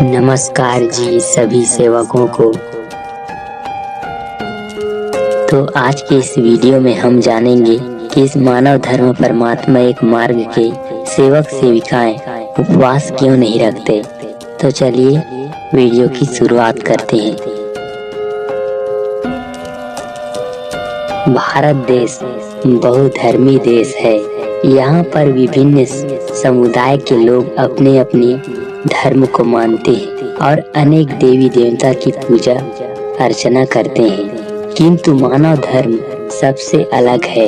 नमस्कार जी सभी सेवकों को। तो आज के इस वीडियो में हम जानेंगे कि इस मानव धर्म परमात्मा एक मार्ग के सेवक सेविकाएं उपवास क्यों नहीं रखते। तो चलिए वीडियो की शुरुआत करते हैं। भारत देश बहुधर्मी देश है। यहाँ पर विभिन्न समुदाय के लोग अपने अपने धर्म को मानते हैं और अनेक देवी देवता की पूजा अर्चना करते हैं, किंतु मानव धर्म सबसे अलग है।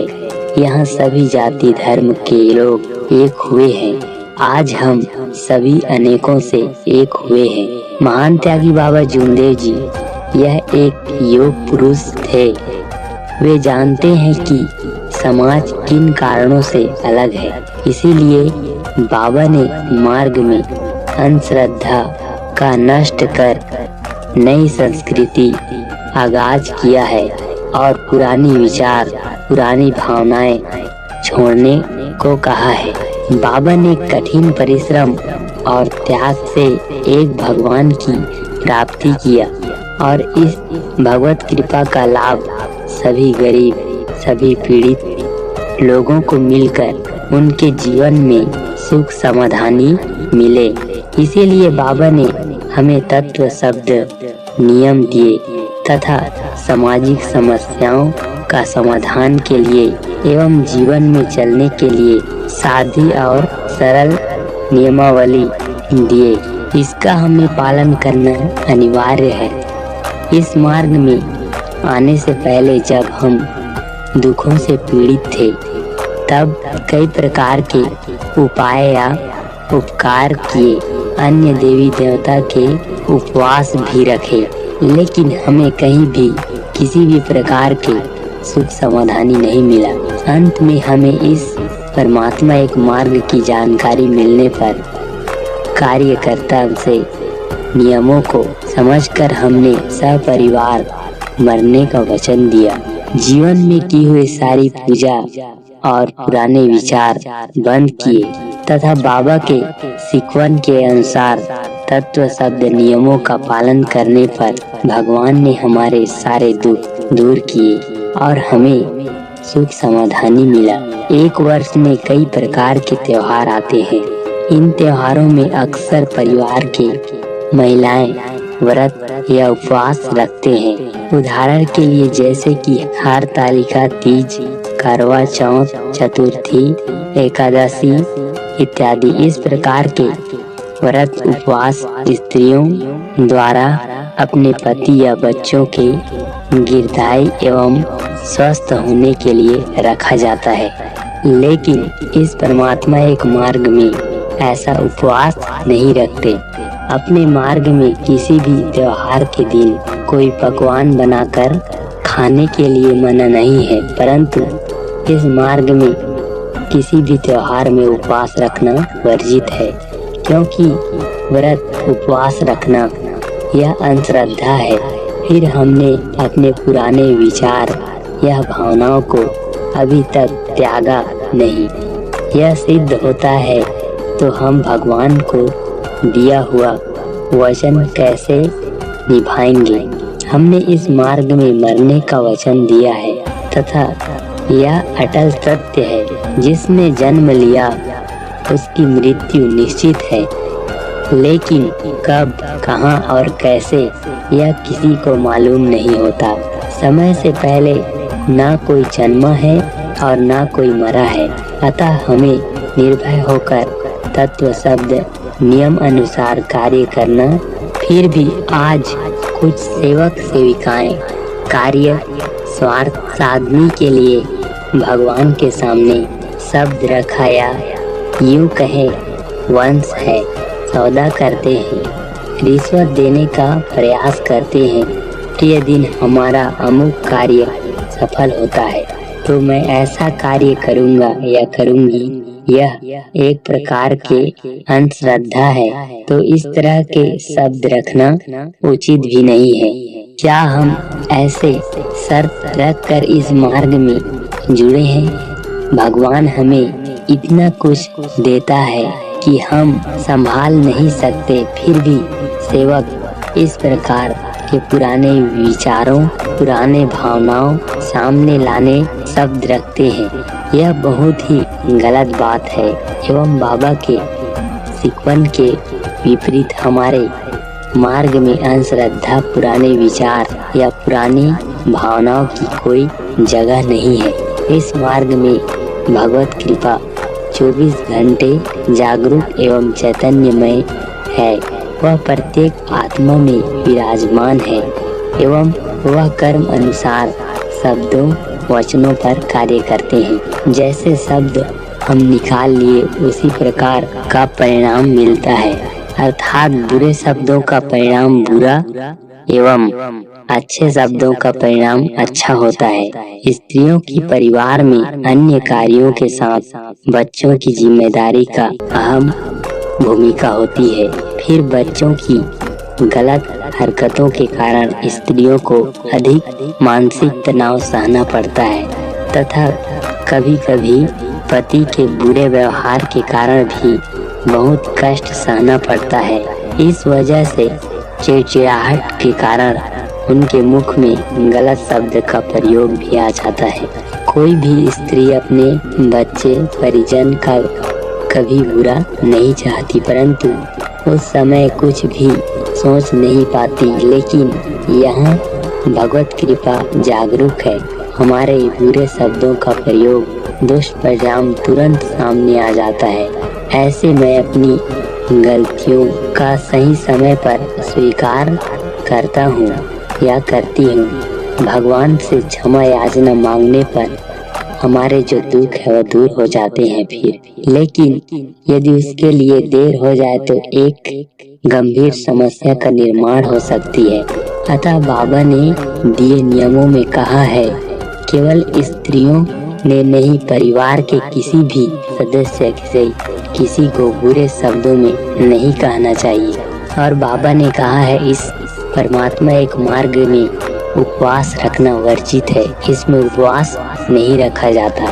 यहाँ सभी जाति धर्म के लोग एक हुए हैं। आज हम सभी अनेकों से एक हुए हैं। महान त्यागी बाबा जूनदेव जी यह एक योग पुरुष थे। वे जानते हैं कि समाज किन कारणों से अलग है, इसीलिए बाबा ने मार्ग में अंधश्रद्धा का नष्ट कर नई संस्कृति आगाज किया है और पुरानी विचार पुरानी भावनाएं छोड़ने को कहा है। बाबा ने कठिन परिश्रम और त्याग से एक भगवान की प्राप्ति किया और इस भगवत कृपा का लाभ सभी गरीब सभी पीड़ित लोगों को मिलकर उनके जीवन में सुख समाधानी मिले। इसीलिए बाबा ने हमें तत्व शब्द नियम दिए तथा सामाजिक समस्याओं का समाधान के लिए एवं जीवन में चलने के लिए सादी और सरल नियमावली दिए। इसका हमें पालन करना अनिवार्य है। इस मार्ग में आने से पहले जब हम दुखों से पीड़ित थे तब कई प्रकार के उपाय या उपकार किए, अन्य देवी देवता के उपवास भी रखे, लेकिन हमें कहीं भी किसी भी प्रकार के सुख समाधानी नहीं मिला। अंत में हमें इस परमात्मा एक मार्ग की जानकारी मिलने पर कार्यकर्ता से नियमों को समझकर हमने सपरिवार मरने का वचन दिया। जीवन में की हुई सारी पूजा और पुराने विचार बंद किए तथा बाबा के सिखवन के अनुसार तत्व शब्द नियमों का पालन करने पर भगवान ने हमारे सारे दुख दूर किए और हमें सुख समाधानी मिला। एक वर्ष में कई प्रकार के त्योहार आते हैं। इन त्योहारों में अक्सर परिवार के महिलाएं व्रत या उपवास रखते हैं। उदाहरण के लिए जैसे कि हरतालिका तीज, करवा चौथ, चतुर्थी, एकादशी इत्यादि। इस प्रकार के व्रत उपवास स्त्रियों द्वारा अपने पति या बच्चों के दीर्घायु एवं स्वस्थ होने के लिए रखा जाता है। लेकिन इस परमात्मा एक मार्ग में ऐसा उपवास नहीं रखते। अपने मार्ग में किसी भी त्योहार के दिन कोई पकवान बनाकर खाने के लिए मना नहीं है, परंतु इस मार्ग में किसी भी त्योहार में उपवास रखना वर्जित है, क्योंकि व्रत उपवास रखना यह अंधश्रद्धा है। फिर हमने अपने पुराने विचार या भावनाओं को अभी तक त्यागा नहीं। यह सिद्ध होता है तो हम भगवान को दिया हुआ वचन कैसे निभाएंगे। हमने इस मार्ग में मरने का वचन दिया है तथा यह अटल सत्य है। जिसने जन्म लिया उसकी मृत्यु निश्चित है, लेकिन कब, कहां और कैसे यह किसी को मालूम नहीं होता। समय से पहले ना कोई जन्मा है और ना कोई मरा है। अतः हमें निर्भय होकर तत्व शब्द नियम अनुसार कार्य करना। फिर भी आज कुछ सेवक सेविकाएं कार्य स्वार्थ साधने के लिए भगवान के सामने शब्द रखा या यूं कहे वंश है सौदा करते हैं, रिश्वत देने का प्रयास करते हैं कि यह दिन हमारा अमुक कार्य सफल होता है तो मैं ऐसा कार्य करूँगा या करूँगी। यह एक प्रकार के अंधश्रद्धा है, तो इस तरह के शब्द रखना उचित भी नहीं है। क्या हम ऐसे शर्त रखकर इस मार्ग में जुड़े हैं? भगवान हमें इतना कुछ देता है कि हम संभाल नहीं सकते, फिर भी सेवक इस प्रकार के पुराने विचारों, पुराने भावनाओं सामने लाने शब्द रखते हैं। यह बहुत ही गलत बात है एवं बाबा के सिखवन के विपरीत हमारे मार्ग में अंधश्रद्धा, पुराने विचार या पुरानी भावनाओं की कोई जगह नहीं है। इस मार्ग में भगवत कृपा 24 घंटे जागरूक एवं चैतन्यमय है। वह प्रत्येक आत्मा में विराजमान है एवं वह कर्म अनुसार शब्दों, वचनों पर कार्य करते हैं। जैसे शब्द हम निकाल लिए उसी प्रकार का परिणाम मिलता है, अर्थात बुरे शब्दों का परिणाम बुरा एवं अच्छे शब्दों का परिणाम अच्छा होता है। स्त्रियों की परिवार में अन्य कार्यों के साथ बच्चों की जिम्मेदारी का अहम भूमिका होती है। फिर बच्चों की गलत हरकतों के कारण स्त्रियों को अधिक मानसिक तनाव सहना पड़ता है तथा कभी कभी पति के बुरे व्यवहार के कारण भी बहुत कष्ट सहना पड़ता है। इस वजह से चिड़चिड़ाहट के कारण उनके मुख में गलत शब्द का प्रयोग भी आ जाता है। कोई भी स्त्री अपने बच्चे परिजन का कभी बुरा नहीं चाहती, परंतु उस समय कुछ भी सोच नहीं पाती। लेकिन यहाँ भगवत कृपा जागरूक है। हमारे बुरे शब्दों का प्रयोग दुष्परिणाम तुरंत सामने आ जाता है। ऐसे में अपनी गलतियों का सही समय पर स्वीकार करता हूँ या करती हूँ। भगवान से क्षमा याचना मांगने पर हमारे जो दुख है वह दूर हो जाते हैं फिर। लेकिन यदि उसके लिए देर हो जाए तो एक गंभीर समस्या का निर्माण हो सकती है। अतः बाबा ने दिए नियमों में कहा है, केवल स्त्रियों ने नहीं, परिवार के किसी भी सदस्य से किसी को बुरे शब्दों में नहीं कहना चाहिए। और बाबा ने कहा है, इस परमात्मा एक मार्ग में उपवास रखना वर्जित है। इसमें उपवास नहीं रखा जाता।